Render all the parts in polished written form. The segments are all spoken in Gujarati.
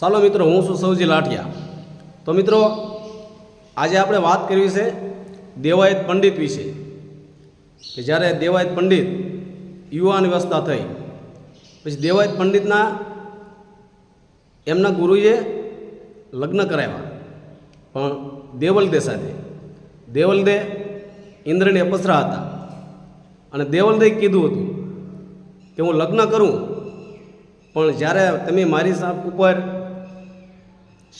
ચાલો મિત્રો, હું છું સૌજી લાઠિયા. તો મિત્રો, આજે આપણે વાત કરવી છે દેવાયત પંડિત વિશે. કે જ્યારે દેવાયત પંડિત યુવાન અવસ્થા થઈ પછી દેવાયત પંડિતના એમના ગુરુએ લગ્ન કરાવ્યા, પણ દેવલદે સાથે. દેવલદે ઇન્દ્રની અપસરા હતા અને દેવલદે કીધું હતું કે હું લગ્ન કરું, પણ જ્યારે તમે મારી ઉપર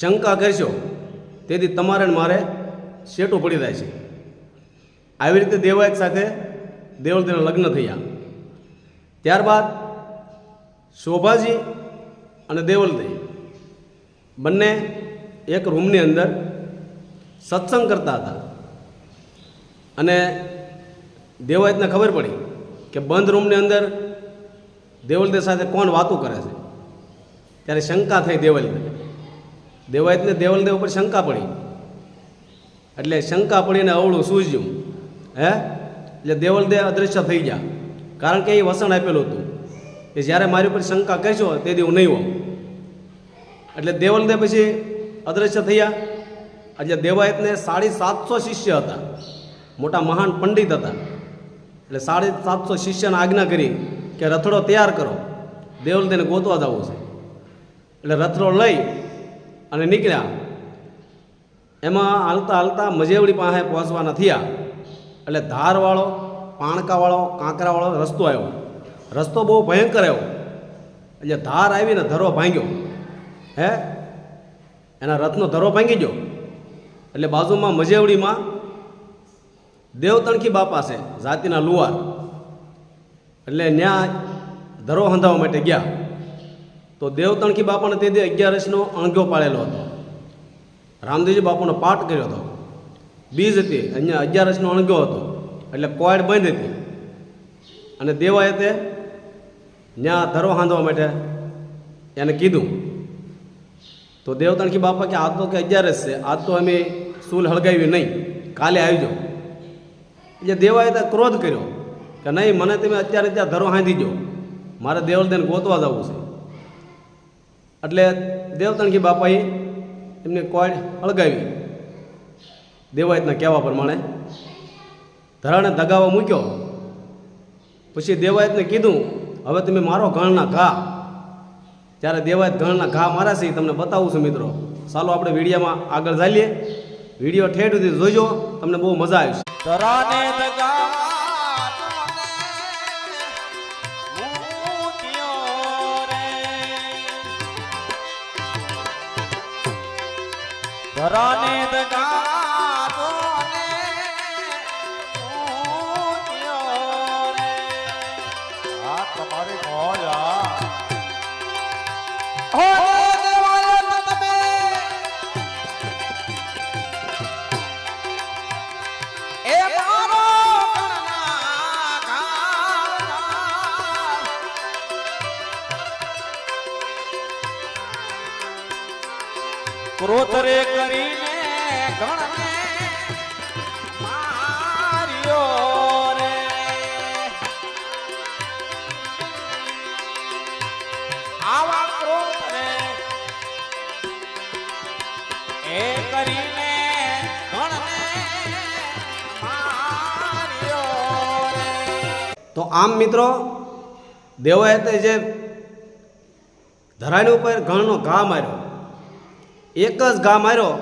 શંકા કરશો તેથી તમારે મારે શેટું પડી જાય છે. આવી રીતે દેવાયત સાથે દેવલદેના લગ્ન થયા. ત્યારબાદ શોભાજી અને દેવલદે બંને એક રૂમની અંદર સત્સંગ કરતા હતા અને દેવાયતને ખબર પડી કે બંધ રૂમની અંદર દેવલદે સાથે કોણ વાતો કરે છે. ત્યારે શંકા થઈ દેવાયતને દેવલદે ઉપર શંકા પડી. એટલે શંકા પડીને અવળું સૂઝ્યું. એટલે દેવલદે અદૃશ્ય થઈ ગયા, કારણ કે એ વસણ આપેલું હતું કે જ્યારે મારી ઉપર શંકા કરશો તેથી હું નહીં હોઉં. એટલે દેવલદે પછી અદૃશ્ય થયા. એટલે દેવાયતને 750 શિષ્ય હતા, મોટા મહાન પંડિત હતા. એટલે 750 શિષ્યને આજ્ઞા કરી કે રથડો તૈયાર કરો, દેવલદેને ગોતવા જવું છે. એટલે રથડો લઈ અને નીકળ્યા. એમાં હાલતા હાલતા મજેવડી પાસે પહોંચવાના થયા. એટલે ધારવાળો, પાણકાવાળો, કાંકરાવાળો રસ્તો આવ્યો. રસ્તો બહુ ભયંકર આવ્યો. એટલે ધાર આવીને ધરો ભાંગ્યો. એના રથનો ધરો ભાંગી ગયો. એટલે બાજુમાં મજેવડીમાં દેવતણખી બાપા છે, જાતિના લુવાર. એટલે ત્યાં ધરો હંધાવા માટે ગયા. તો દેવતણખી બાપાને તે 11 અણગ્યો પાડેલો હતો. રામદેવજી બાપુનો પાઠ કર્યો હતો. બીજ હતી, અહીંયા 11 અણગ્યો હતો. એટલે કોયડ બંધ હતી. અને દેવાયતે ત્યાં ધરો હાંધવા માટે એને કીધું. તો દેવતણખી બાપા કે આજ તો કે 11 છે, આજ તો અમે સૂલ હળગાવી નહીં, કાલે આવી જાઓ. એટલે દેવાયતે ક્રોધ કર્યો કે નહીં, મને તમે અત્યારે ત્યાં ધરો હાંધી દો, મારે દેવલદેને ગોતવા જવું છે. એટલે દેવતણખી બાપાએ એમને કોયડ હળગાવી. દેવાયતના કહેવા પ્રમાણે ધરાને દગાવા મૂક્યો. પછી દેવાયતને કીધું, હવે તમે મારો ગણના ઘા. ત્યારે દેવાયત ગણના ઘા મારા છે એ તમને બતાવું છું મિત્રો. ચાલો આપણે વિડીયોમાં આગળ ચાલીએ. વિડીયો ઠેઠ સુધી જોઈજો, તમને બહુ મજા આવશે. ધરાને ધરાને દગા તોને રે આ તમારી મોજ. હો દેવાયત તમે એ મારો ગણના ઘા ક્રોતરે કરીને ગણને માર્યો રે. આવા ક્રોતરે એ કરીને ગણને માર્યો રે. તો આમ મિત્રો, દેવાયતે જે ધરાની ઉપર ગણનો ઘા માર્યો, એક જ ઘા માર્યો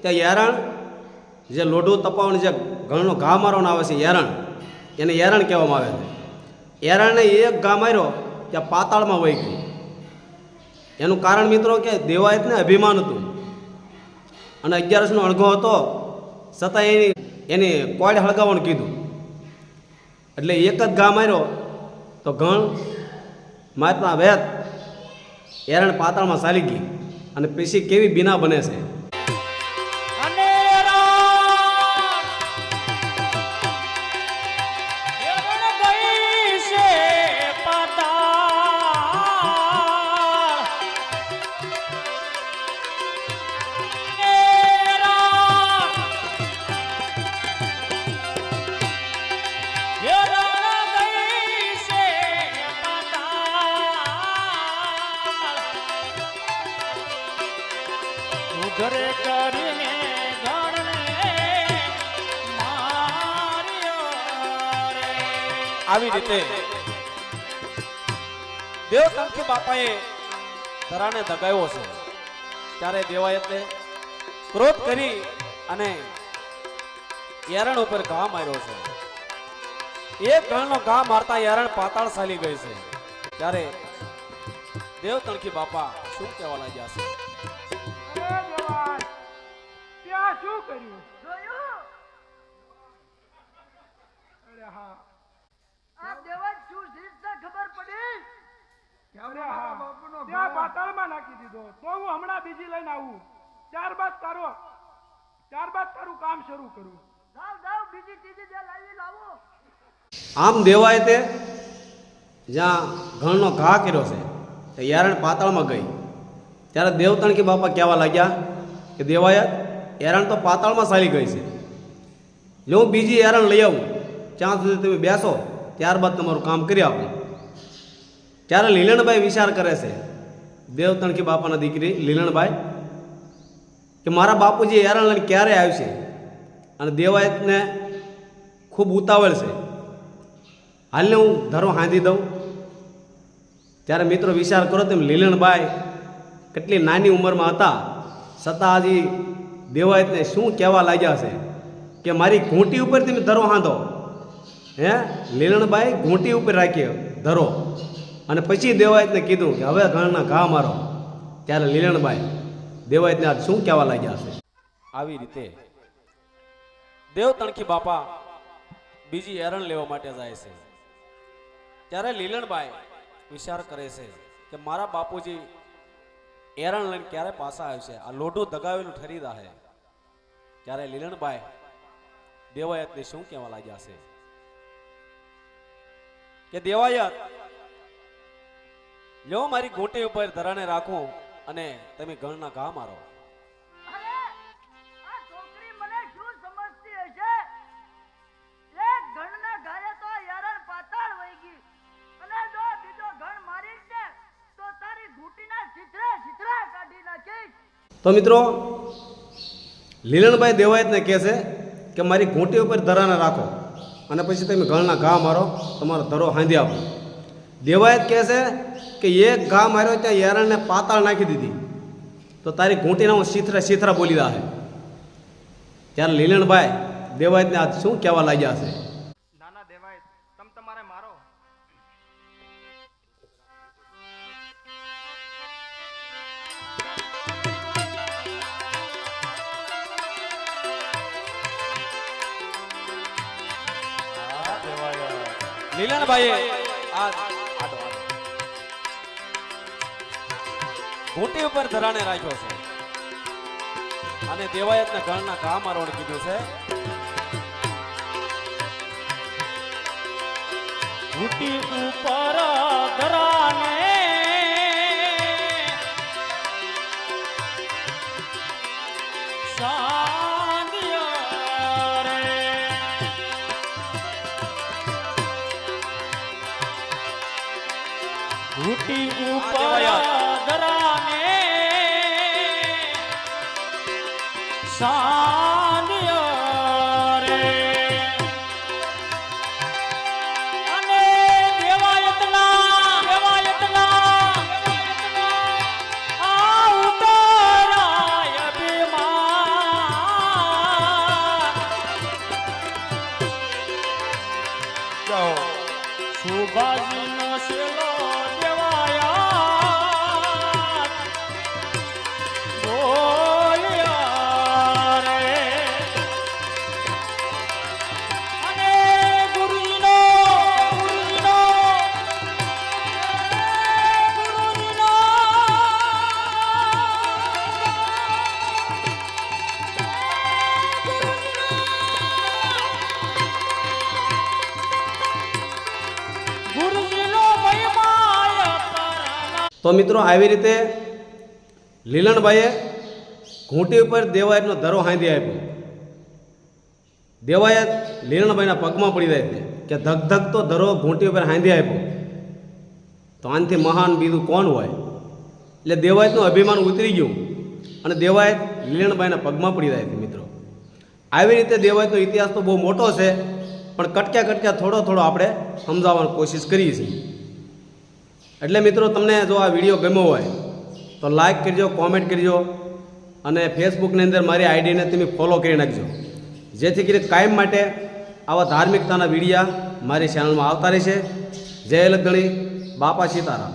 ત્યાં યારણ, જે લોઢું તપાવણ જે ઘણનો ઘા મારવાનો આવે છે યારણ, એને યારણ કહેવામાં આવે છે. યારણને એક ઘા માર્યો ત્યાં પાતાળમાં વહી ગયું. એનું કારણ મિત્રો કે દેવાયતને અભિમાન હતું અને 11 અણઘો હતો, છતાં એની કોયડ હળગાવવાનું કીધું. એટલે એક જ ઘા માર્યો તો ઘણ મારતા વેત યારણ પાતાળમાં ચાલી ગઈ. અને પછી કેવી બીના બને છે. ઉધરે કરીને ગણને માર્યો રે. આવી રીતે દેવ તણખી બાપાએ ધરાને દગાવ્યો છે ત્યારે દેવાયતે ક્રોધ કરી અને યારણ ઉપર ઘા માર્યો છે. એક ગણનો ઘા મારતા યારણ પાતાળ ચાલી ગઈ છે ત્યારે દેવ તણખી બાપા શું કહેવા લાગ્યા છે? અરે દેવાય, ત્યાં શું કર્યું? અરે હા, આ દેવાજ શું શીર્ષને ખબર પડી? અરે હા, ત્યાં પાતાળમાં નાખી દીધો. તો હું હમણાં બીજી લઈને આવું, ત્યારબાદ તારું કામ શરૂ કરું. જાવ બીજી ત્રીજી જે લાવી લાવો. આમ દેવાય તે જ્યાં ઘણનો ઘા કર્યો છે તે યારણ પાતાળમાં ગઈ ત્યારે દેવતણકી બાપા કહેવા લાગ્યા કે દેવાયત યારણ તો પાતાળમાં ચાલી ગઈ છે, લે હું બીજી યારણ લઈ આવું, ત્યાં સુધી તમે બેસો, ત્યારબાદ તમારું કામ કરી આપું. ત્યારે લીલણબાઈ વિચાર કરે છે, દેવતણકી બાપાના દીકરી લીલણબાઈ, કે મારા બાપુજી યારણ લઈને ક્યારે આવશે, અને દેવાયતને ખૂબ ઉતાવળ છે, હાલને હું ધરો હાંધી દઉં. ત્યારે મિત્રો વિચાર કરો તેમ લીલણબાઈ કેટલી નાની ઉંમરમાં હતા છતાં હજી દેવાયતને શું કહેવા લાગ્યા છે કે મારી ઘૂંટી ઉપર તમે ધરો હાંધો. હે લીલણબાઈ ઘૂંટી ઉપર રાખી ધરો અને પછી દેવાયતને કીધું કે હવે ઘરના ઘા મારો. ત્યારે લીલણબાઈ દેવાયતને આજ શું કહેવા લાગ્યા છે? આવી રીતે દેવ તણખી બાપા બીજી એરણ લેવા માટે જાય છે ત્યારે લીલણબાઈ વિચાર કરે છે કે મારા બાપુજી એરણ લઈને ક્યારે પાછા આવશે, આ લોઢું દગાવેલું ઠરી રહે. ત્યારે લીલણબાઈ દેવાયતને શું કહેવા લાગ્યા છે કે દેવાયત, લ્યો મારી ઘૂંટી ઉપર ધરાને રાખું અને તમે ગણના ઘા મારો. અરે આ છોકરી મને શું સમજતી હશે? એક ગણના ઘરે તો યારણ પાતાળ વહી ગઈ અને જો બીજો ગણ મારી દે તો તારી ઘૂંટીના છિત્રા કાઢી નાખીશ. તો મિત્રો લીલણબાઈ દેવાયતને કહે છે કે મારી ઘૂંટી ઉપર ધરાને રાખો અને પછી તમે ઘરના ઘા મારો, તમારો ધરો હાંધી આપો. દેવાયત કહે છે કે એક ઘા માર્યો ત્યાં યારણને પાતાળ નાખી દીધી તો તારી ઘૂંટીના હું શીથરા બોલી રહ્યા. ત્યારે લીલણબાઈ દેવાયતને આજ શું કહેવા લાગ્યા છે? નાના દેવાય, તમારે મારો. લીલણબાઈએ ઘૂંટી ઉપર ધરાને રાખ્યો છે અને દેવાયતને ગણના ઘા મારવાનું કીધું છે. ઘૂંટી ઉપર ધરાને સાંધ્યો રે. ઘૂંટી ઉપર ધરાને સાંધ્યો રે. અને દેવાયતના આ ઉતરાય અભિમાન. સુભાષીનો શેલો દેવાયા બોલ્યા રે. અને ગુરુજીનો તો મિત્રો આવી રીતે લીલણબાઈએ ઘૂંટી ઉપર દેવાયતનો ધરો હાંધી આપ્યો. દેવાયત લીલણબાઈના પગમાં પડી જાય છે કે ધક તો ધરો ઘૂંટી ઉપર હાંધી આપ્યો તો આનાથી મહાન બીજું કોણ હોય? એટલે દેવાયતનું અભિમાન ઉતરી ગયું અને દેવાયત લીલણબાઈના પગમાં પડી જાય છે મિત્રો. આવી રીતે દેવાયતનો ઇતિહાસ તો બહુ મોટો છે, પણ કટક્યા થોડો આપણે સમજાવવાની કોશિશ કરીએ છીએ. એટલે મિત્રો તમને જો આ વિડીયો ગમ્યો હોય તો લાઈક કરજો, કોમેન્ટ કરજો અને ફેસબુકની અંદર મારી આઈડીને તમે ફોલો કરી નાખજો, જેથી કરીને કાયમ માટે આવા ધાર્મિકતાના વિડીયા મારી ચેનલમાં આવતા રહેશે. જય લગણી, બાપા સીતારામ.